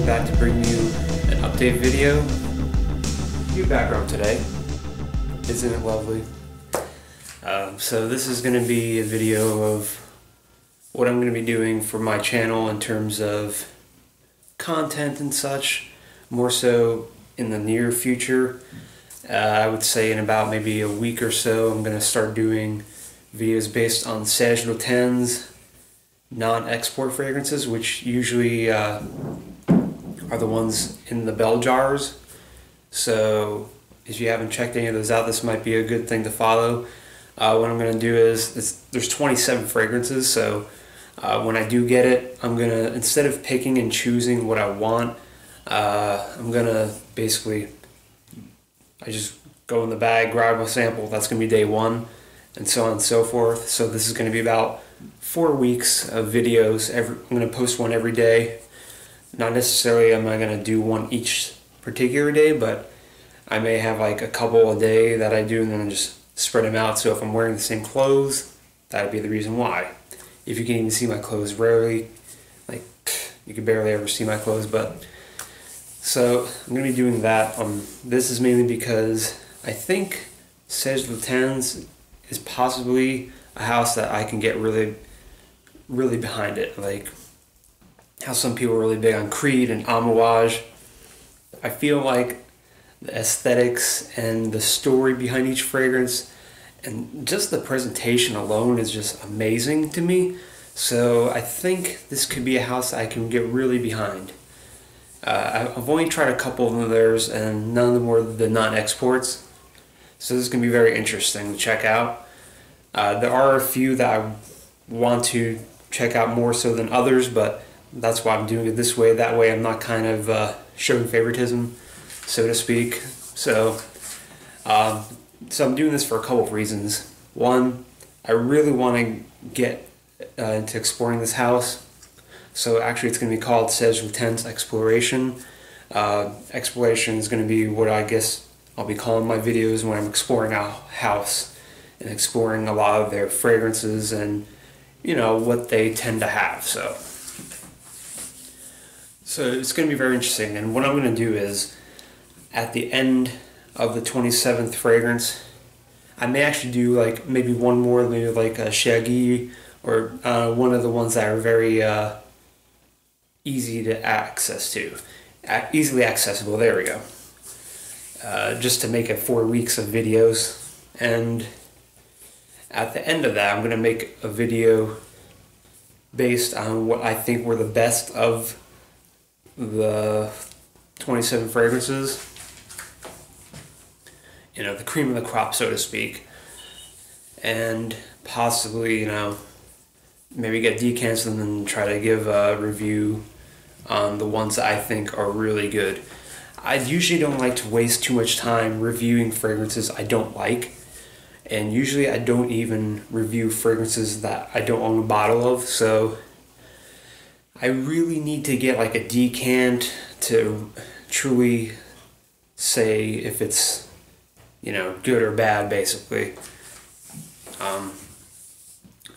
back to bring you an update video. New background today. Isn't it lovely? So this is going to be a video of what I'm going to be doing for my channel in terms of content and such, more so in the near future. I would say in about maybe a week or so I'm going to start doing videos based on Serge Lutens non-export fragrances, which usually are the ones in the bell jars. So if you haven't checked any of those out, this might be a good thing to follow. What I'm going to do is, there's 27 fragrances, so when I do get it, I'm going to, instead of picking and choosing what I want, I'm going to basically, I just go in the bag, grab a sample, that's going to be day one, and so on and so forth. So this is going to be about 4 weeks of videos. I'm going to post one every day. Not necessarily am I going to do one each particular day, but I may have like a couple a day that I do and then just spread them out. So if I'm wearing the same clothes, that would be the reason why. If you can even see my clothes, rarely, like you can barely ever see my clothes, but so I'm going to be doing that. This is mainly because I think Serge Lutens is possibly a house that I can get really behind it. Like how some people are really big on Creed and Amouage. I feel like the aesthetics and the story behind each fragrance and just the presentation alone is just amazing to me. So I think this could be a house I can get really behind. I've only tried a couple of theirs and none of them were the non-exports. So this is going to be very interesting to check out. There are a few that I want to check out more so than others, but that's why I'm doing it this way. That way I'm not kind of showing favoritism, so to speak. So I'm doing this for a couple of reasons. One, I really want to get into exploring this house. So actually it's going to be called Serge Lutens Exploration. Exploration is going to be what I guess I'll be calling my videos when I'm exploring a house and exploring a lot of their fragrances and, you know, what they tend to have. So it's going to be very interesting. And what I'm going to do is, at the end of the 27th fragrance, I may actually do like maybe one more, maybe like a Chergui or one of the ones that are very easy to access to, easily accessible. There we go. Just to make it 4 weeks of videos. And at the end of that, I'm going to make a video based on what I think were the best of the 27 fragrances. You know, the cream of the crop, so to speak. And possibly, you know, maybe get decants and then try to give a review on the ones that I think are really good. I usually don't like to waste too much time reviewing fragrances I don't like. And usually I don't even review fragrances that I don't own a bottle of. So I really need to get like a decant to truly say if it's, you know, good or bad, basically.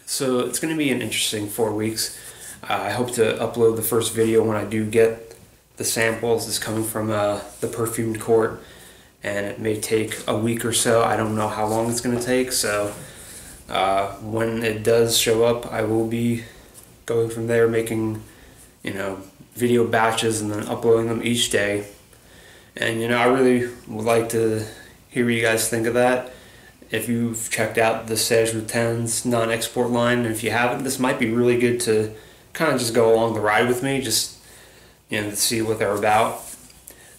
So it's going to be an interesting 4 weeks. I hope to upload the first video when I do get the samples. It's coming from the perfumed court, and it may take a week or so. I don't know how long it's going to take. So when it does show up, I will be going from there, making, you know, video batches and then uploading them each day. And, you know, I really would like to hear what you guys think of that. If you've checked out the Serge Lutens non-export line, and if you haven't, this might be really good to kind of just go along the ride with me, just, you know, to see what they're about.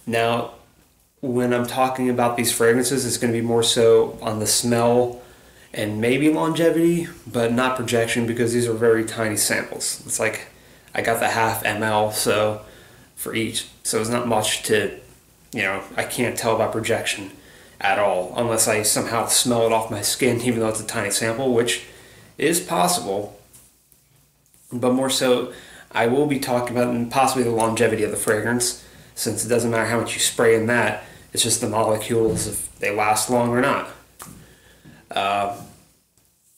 Now, when I'm talking about these fragrances, it's going to be more so on the smell and maybe longevity, but not projection, because these are very tiny samples. It's like I got the half ml so for each, so it's not much to, you know, I can't tell about projection at all unless I somehow smell it off my skin, even though it's a tiny sample, which is possible. But more so, I will be talking about possibly the longevity of the fragrance, since it doesn't matter how much you spray in that, it's just the molecules, if they last long or not.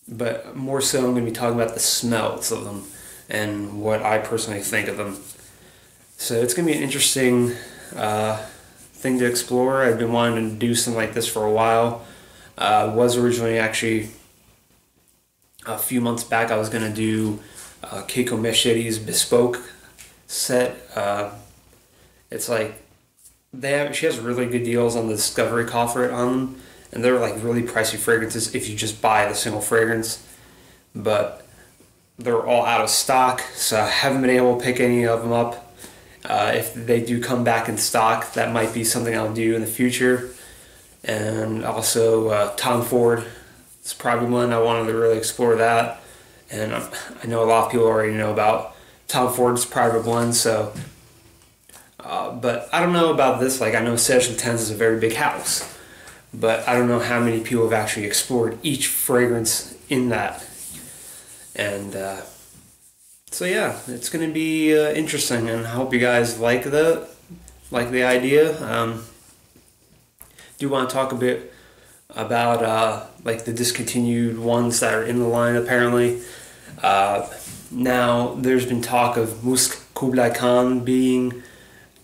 But more so I'm going to be talking about the smells of them and what I personally think of them. So it's going to be an interesting thing to explore. I've been wanting to do something like this for a while. Was originally actually a few months back I was going to do Keiko Meshedi's bespoke set. It's like she has really good deals on the Discovery coffer on them, and they're like really pricey fragrances if you just buy the single fragrance, but they're all out of stock, so I haven't been able to pick any of them up. If they do come back in stock, that might be something I'll do in the future. And also Tom Ford, it's probably one I wanted to really explore that, and I know a lot of people already know about Tom Ford's private blend, so but I don't know about this. Like, I know Serge Lutens is a very big house, but I don't know how many people have actually explored each fragrance in that. And so yeah, it's going to be interesting, and I hope you guys like the idea. Do want to talk a bit about like the discontinued ones that are in the line apparently. Now there's been talk of Musc Koublai Khan being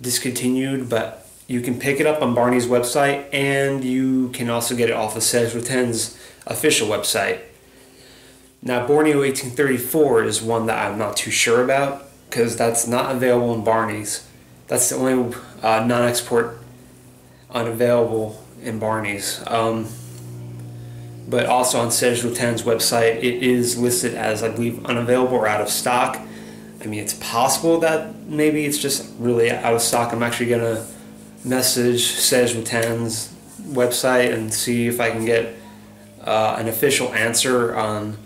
discontinued, but you can pick it up on Barney's website, and you can also get it off of Serge Lutens' official website. Now Borneo 1834 is one that I'm not too sure about, because that's not available in Barney's. That's the only non-export unavailable in Barney's. But also on Serge Lutens' website, it is listed as, I believe, unavailable or out of stock. I mean, it's possible that maybe it's just really out of stock. I'm actually going to message Serge Lutens' website and see if I can get an official answer on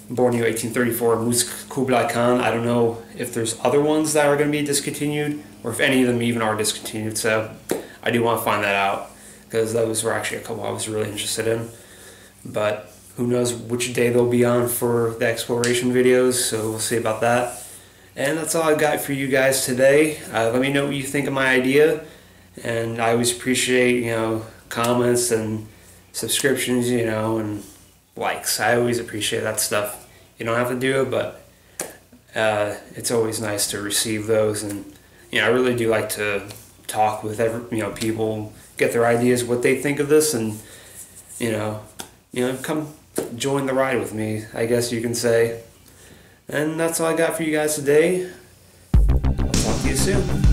Borneo 1834 Musc Koublai Khan. I don't know if there's other ones that are going to be discontinued, or if any of them even are discontinued, so I do want to find that out, because those were actually a couple I was really interested in. But who knows which day they'll be on for the exploration videos, so we'll see about that. And that's all I've got for you guys today. Let me know what you think of my idea, and I always appreciate, you know, comments and subscriptions, you know, and likes. I always appreciate that stuff. You don't have to do it, but it's always nice to receive those. And you know, I really do like to talk with people, get their ideas, what they think of this, and you know, come join the ride with me, I guess you can say. And that's all I got for you guys today. I'll talk to you soon.